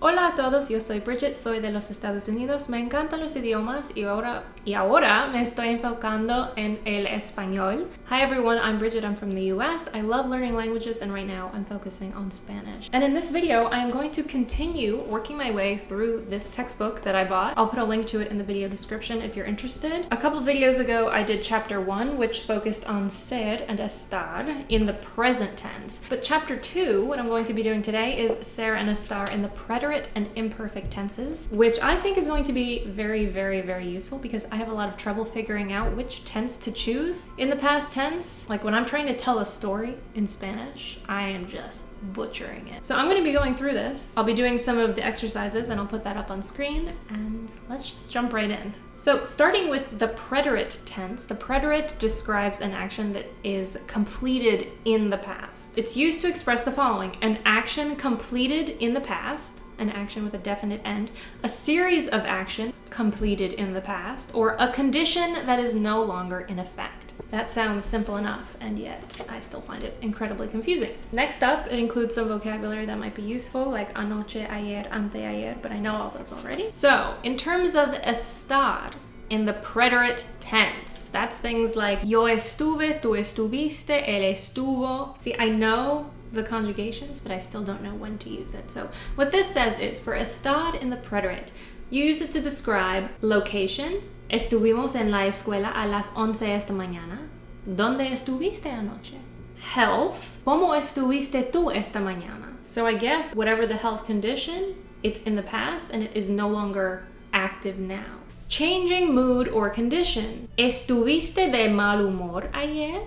Hola a todos, yo soy Bridget, soy de los Estados Unidos, me encantan los idiomas y ahora me estoy enfocando en el español. Hi everyone, I'm Bridget, I'm from the US. I love learning languages and right now I'm focusing on Spanish. And in this video, I am going to continue working my way through this textbook that I bought. I'll put a link to it in the video description if you're interested. A couple videos ago, I did chapter 1, which focused on ser and estar in the present tense. But chapter 2, what I'm going to be doing today is ser and estar in the preterite and imperfect tenses, which I think is going to be very, very, very useful because I have a lot of trouble figuring out which tense to choose. In the past tense, like when I'm trying to tell a story in Spanish, I am just butchering it. So I'm going to be going through this. I'll be doing some of the exercises and I'll put that up on screen, and let's just jump right in. So starting with the preterite tense, the preterite describes an action that is completed in the past. It's used to express the following: an action completed in the past, an action with a definite end, a series of actions completed in the past, or a condition that is no longer in effect. That sounds simple enough, and yet I still find it incredibly confusing. Next up, it includes some vocabulary that might be useful, like anoche, ayer, anteayer, but I know all those already. So, in terms of estar in the preterite tense, that's things like yo estuve, tú estuviste, él estuvo. See, I know the conjugations, but I still don't know when to use it. So what this says is, for estar in the preterite, use it to describe location. Estuvimos en la escuela a las 11 esta mañana. ¿Dónde estuviste anoche? Health. ¿Cómo estuviste tú esta mañana? So I guess whatever the health condition, it's in the past and it is no longer active now. Changing mood or condition. ¿Estuviste de mal humor ayer?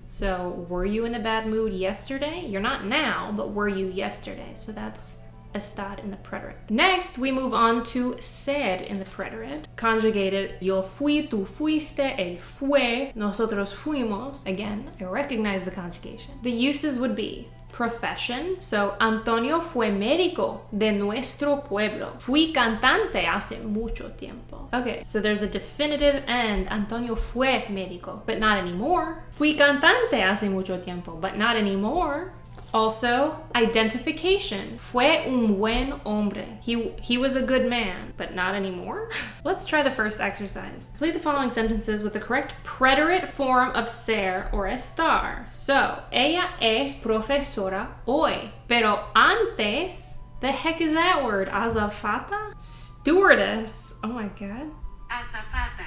So, were you in a bad mood yesterday? You're not now, but were you yesterday? So that's estar in the preterite. Next, we move on to ser in the preterite. Conjugated, yo fui, tú fuiste, él fue, nosotros fuimos. Again, I recognize the conjugation. The uses would be profession. So, Antonio fue médico de nuestro pueblo. Fui cantante hace mucho tiempo. Okay, so there's a definitive end. Antonio fue médico, but not anymore. Fui cantante hace mucho tiempo, but not anymore. Also, identification. Fue un buen hombre. He was a good man, but not anymore. Let's try the first exercise. Complete the following sentences with the correct preterite form of ser or estar. So, ella es profesora hoy, pero antes, the heck is that word? Azafata? Stewardess. Oh my god. Azafata.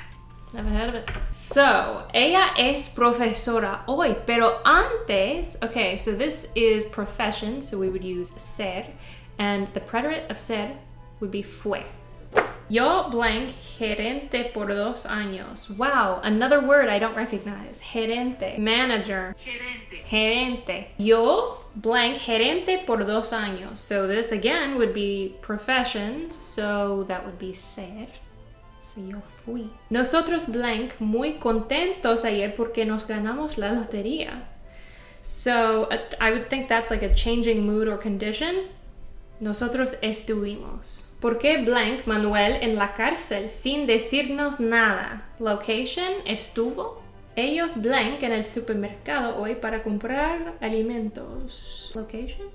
Never heard of it. So, ella es profesora hoy, pero antes, okay, so this is profession, so we would use ser, and the preterite of ser would be fue. Yo blank gerente por 2 años. Wow, another word I don't recognize. Gerente. Manager. Gerente. Yo blank gerente por 2 años. So this again would be profession, so that would be ser. So yo fui. Nosotros blank muy contentos ayer porque nos ganamos la lotería. So I would think that's like a changing mood or condition. Nosotros estuvimos. ¿Por qué blank Manuel en la cárcel sin decirnos nada? Location, estuvo. Ellos blank en el supermercado hoy para comprar alimentos. Location.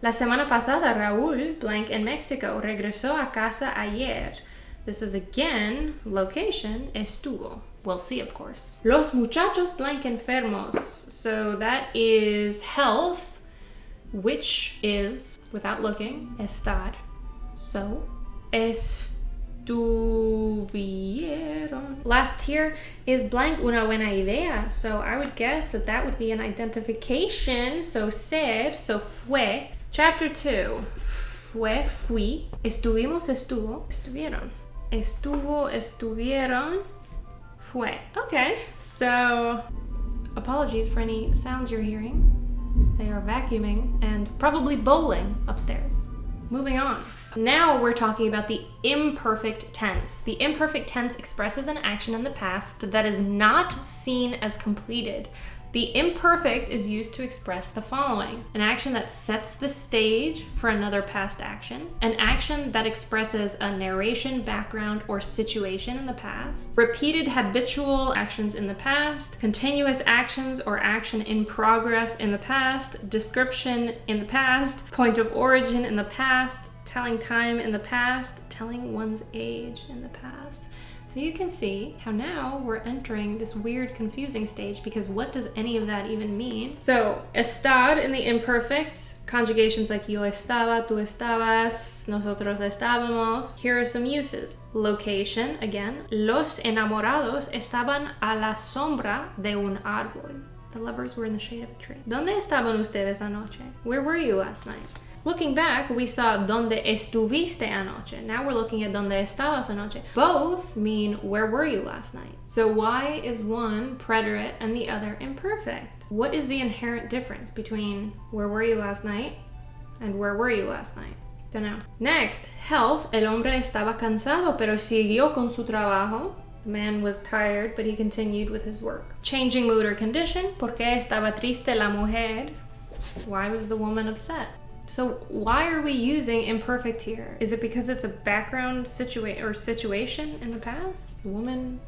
La semana pasada Raúl blank en México regresó a casa ayer. This is again, location, estuvo. We'll see, of course. Los muchachos blank enfermos. So that is health, which is, without looking, estar. So, estuvieron. Last here is blank una buena idea. So I would guess that that would be an identification. So ser, so fue. Chapter 2. Fue, fui. Estuvimos, estuvo. Estuvieron. Estuvo, estuvieron, fue. Okay, so apologies for any sounds you're hearing. They are vacuuming and probably bowling upstairs. Moving on. Now we're talking about the imperfect tense. The imperfect tense expresses an action in the past that is not seen as completed. The imperfect is used to express the following: an action that sets the stage for another past action, an action that expresses a narration, background, or situation in the past, repeated habitual actions in the past, continuous actions or action in progress in the past, description in the past, point of origin in the past, telling time in the past, telling one's age in the past. So you can see how now we're entering this weird, confusing stage, because what does any of that even mean? So, estar in the imperfect, conjugations like yo estaba, tú estabas, nosotros estábamos. Here are some uses. Location, again, los enamorados estaban a la sombra de un árbol. The lovers were in the shade of a tree. ¿Dónde estaban ustedes anoche? Where were you last night? Looking back, we saw ¿Dónde estuviste anoche? Now we're looking at ¿Dónde estabas anoche? Both mean where were you last night? So why is one preterite and the other imperfect? What is the inherent difference between where were you last night and where were you last night? Don't know. Next, health. El hombre estaba cansado, pero siguió con su trabajo. The man was tired, but he continued with his work. Changing mood or condition. ¿Por qué estaba triste la mujer? Why was the woman upset? So why are we using imperfect here? Is it because it's a background situation in the past? The woman,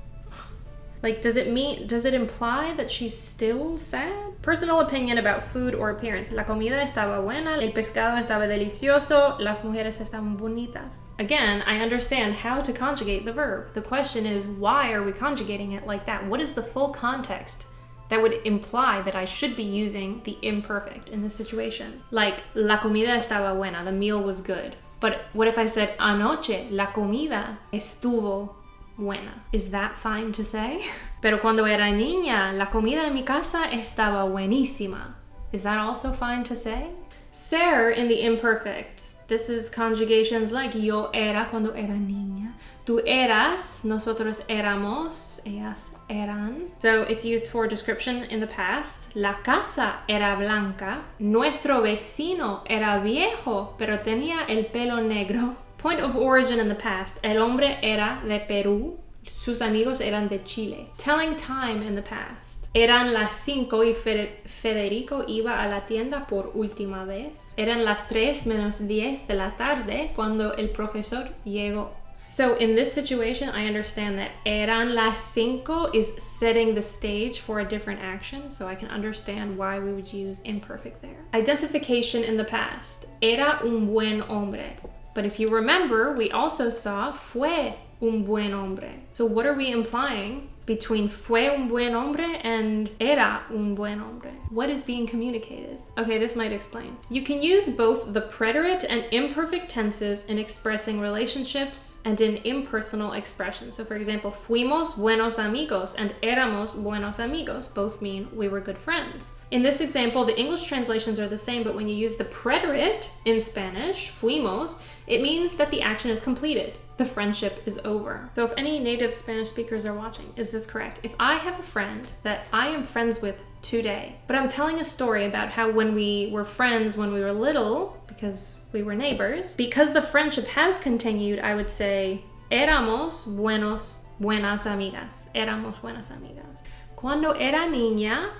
like, does it imply that she's still sad? Personal opinion about food or appearance. La comida estaba buena, el pescado estaba delicioso, las mujeres estaban bonitas. Again, I understand how to conjugate the verb. The question is, why are we conjugating it like that? What is the full context that would imply that I should be using the imperfect in this situation? Like, la comida estaba buena, the meal was good. But what if I said, anoche la comida estuvo buena? Is that fine to say? Pero cuando era niña, la comida en mi casa estaba buenísima. Is that also fine to say? Ser in the imperfect. This is conjugations like yo era cuando era niña. Tú eras, nosotros éramos, ellas eran. So it's used for description in the past. La casa era blanca. Nuestro vecino era viejo, pero tenía el pelo negro. Point of origin in the past. El hombre era de Perú. Sus amigos eran de Chile. Telling time in the past. Eran las 5 y Federico iba a la tienda por última vez. Eran las 3 menos 10 de la tarde cuando el profesor llegó. So in this situation, I understand that eran las 5 is setting the stage for a different action, so I can understand why we would use imperfect there. Identification in the past. Era un buen hombre. But if you remember, we also saw fue un buen hombre. So what are we implying between fue un buen hombre and era un buen hombre? What is being communicated? Okay, this might explain. You can use both the preterite and imperfect tenses in expressing relationships and in impersonal expressions. So for example, fuimos buenos amigos and éramos buenos amigos both mean we were good friends. In this example, the English translations are the same, but when you use the preterite in Spanish, fuimos, it means that the action is completed. The friendship is over. So if any native Spanish speakers are watching, is this correct? If I have a friend that I am friends with today, but I'm telling a story about how when we were friends when we were little, because we were neighbors, because the friendship has continued, I would say, éramos buenas amigas. Éramos buenas amigas. Cuando era niña,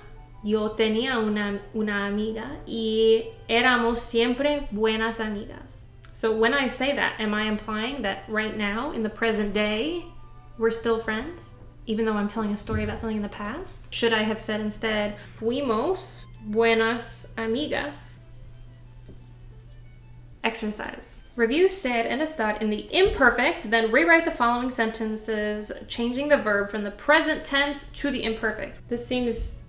yo tenía una amiga y éramos siempre buenas amigas. So when I say that, am I implying that right now, in the present day, we're still friends? Even though I'm telling a story about something in the past? Should I have said instead, fuimos buenas amigas? Exercise. Review ser and estar in the imperfect, then rewrite the following sentences, changing the verb from the present tense to the imperfect. This seems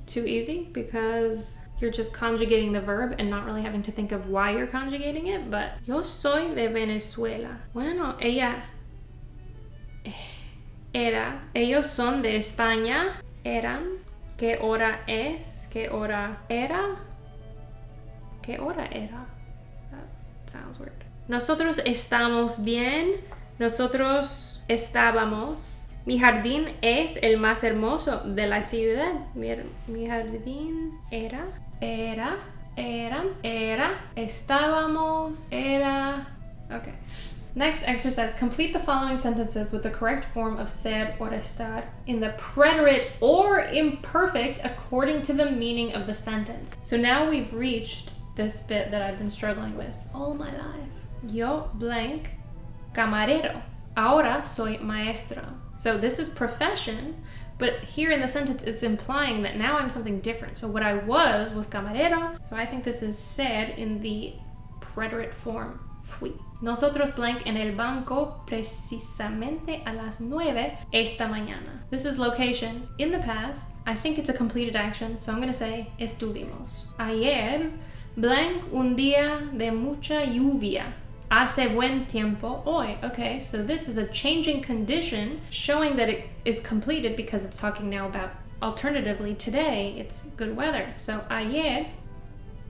too easy because you're just conjugating the verb and not really having to think of why you're conjugating it, but yo soy de Venezuela. Bueno, ella era. Ellos son de España. Eran. ¿Qué hora es? ¿Qué hora era? ¿Qué hora era? That sounds weird. Nosotros estamos bien. Nosotros estábamos. Mi jardín es el más hermoso de la ciudad. Mi jardín era, estábamos, era... Okay. Next exercise, complete the following sentences with the correct form of ser or estar in the preterite or imperfect according to the meaning of the sentence. So now we've reached this bit that I've been struggling with all my life. Yo blank camarero. Ahora soy maestra. So this is profession, but here in the sentence it's implying that now I'm something different. So what I was camarero, so I think this is ser in the preterite form, fui. Nosotros blank en el banco precisamente a las 9 esta mañana. This is location in the past. I think it's a completed action, so I'm going to say estuvimos. Ayer blank un día de mucha lluvia. Hace buen tiempo hoy. Okay, so this is a changing condition showing that it is completed because it's talking now about alternatively today it's good weather. So ayer,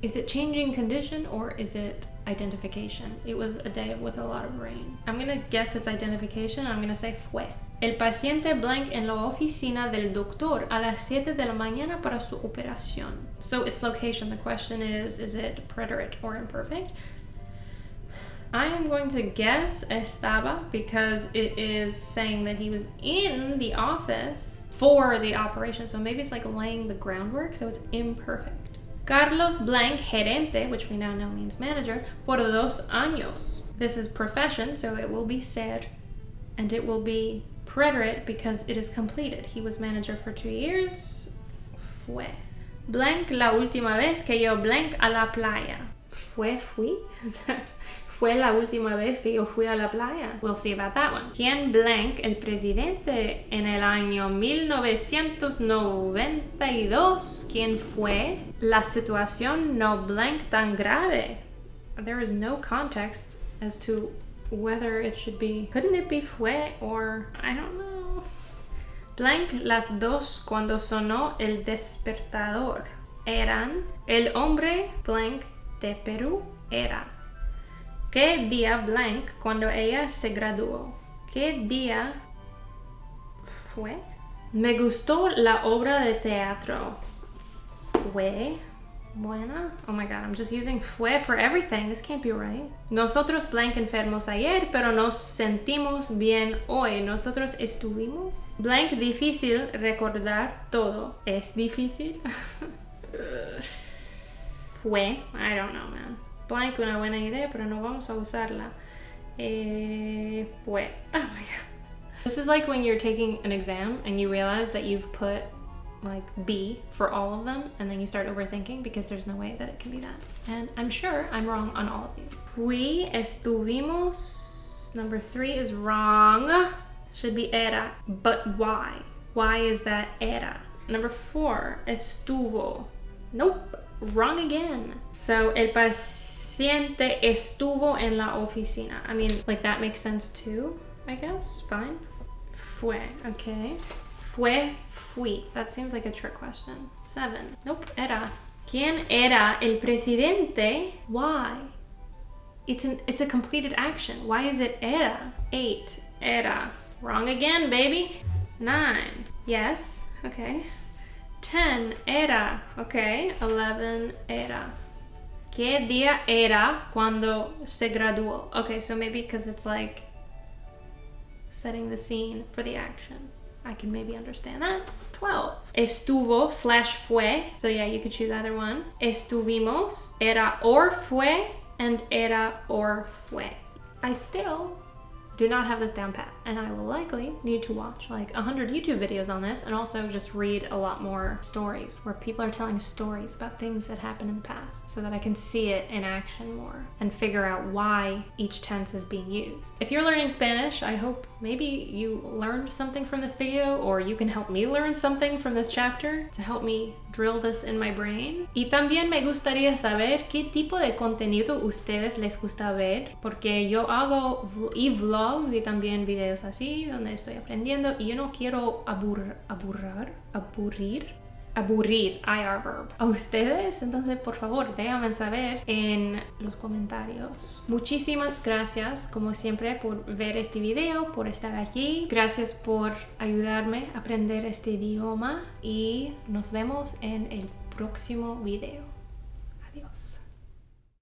is it changing condition or is it identification? It was a day with a lot of rain. I'm gonna guess it's identification. I'm gonna say fue. El paciente blank en la oficina del doctor a las 7 de la mañana para su operación. So it's location. The question is it preterite or imperfect? I am going to guess estaba because it is saying that he was in the office for the operation. So maybe it's like laying the groundwork, so it's imperfect. Carlos blank gerente, which we now know means manager, por 2 años. This is profession, so it will be ser, and it will be preterite because it is completed. He was manager for 2 years. Fue. Blank la última vez que yo blank a la playa. Fui? Is that... Fue la última vez que yo fui a la playa. We'll see about that one. ¿Quién blank el presidente en el año 1992? ¿Quién fue? La situación no blank tan grave. There is no context as to whether it should be. Couldn't it be fue or I don't know. Blank las 2 cuando sonó el despertador. Eran el hombre blank de Perú era. ¿Qué día blank cuando ella se graduó? ¿Qué día fue? Me gustó la obra de teatro. ¿Fue buena? Oh my god, I'm just using fue for everything. This can't be right. Nosotros blank enfermos ayer, pero nos sentimos bien hoy. Nosotros estuvimos. Blank difícil recordar todo. ¿Es difícil? Fue. I don't know, man. Blank, una buena idea, pero no vamos a usarla. Fue. Oh my god. This is like when you're taking an exam and you realize that you've put like B for all of them and then you start overthinking because there's no way that it can be that. And I'm sure I'm wrong on all of these. Fui, estuvimos. Number 3 is wrong. Should be era. But why? Why is that era? Number 4, estuvo. Nope. Wrong again. So, el paciente estuvo en la oficina. I mean, like that makes sense too, I guess. Fine. Fue. Okay. Fue, fui. That seems like a trick question. 7. Nope. Era. ¿Quién era el presidente? Why? It's a completed action. Why is it era? 8. Era. Wrong again, baby. 9. Yes. Okay. 10, era. Okay. 11, era. ¿Qué día era cuando se graduó? Okay, so maybe because it's like setting the scene for the action. I can maybe understand that. 12. Estuvo / fue. So yeah, you could choose either one. Estuvimos, era or fue, and era or fue. I still do not have this down pat, and I will likely need to watch like 100 YouTube videos on this and also just read a lot more stories where people are telling stories about things that happened in the past so that I can see it in action more and figure out why each tense is being used. If you're learning Spanish, I hope maybe you learned something from this video, or you can help me learn something from this chapter to help me drill this in my brain. Y también me gustaría saber qué tipo de contenido ustedes les gusta ver, porque yo hago vlogs y también videos así donde estoy aprendiendo y yo no quiero aburrir, IR verb, a ustedes. Entonces, por favor, déjenme saber en los comentarios. Muchísimas gracias, como siempre, por ver este video, por estar aquí. Gracias por ayudarme a aprender este idioma y nos vemos en el próximo video. Adiós.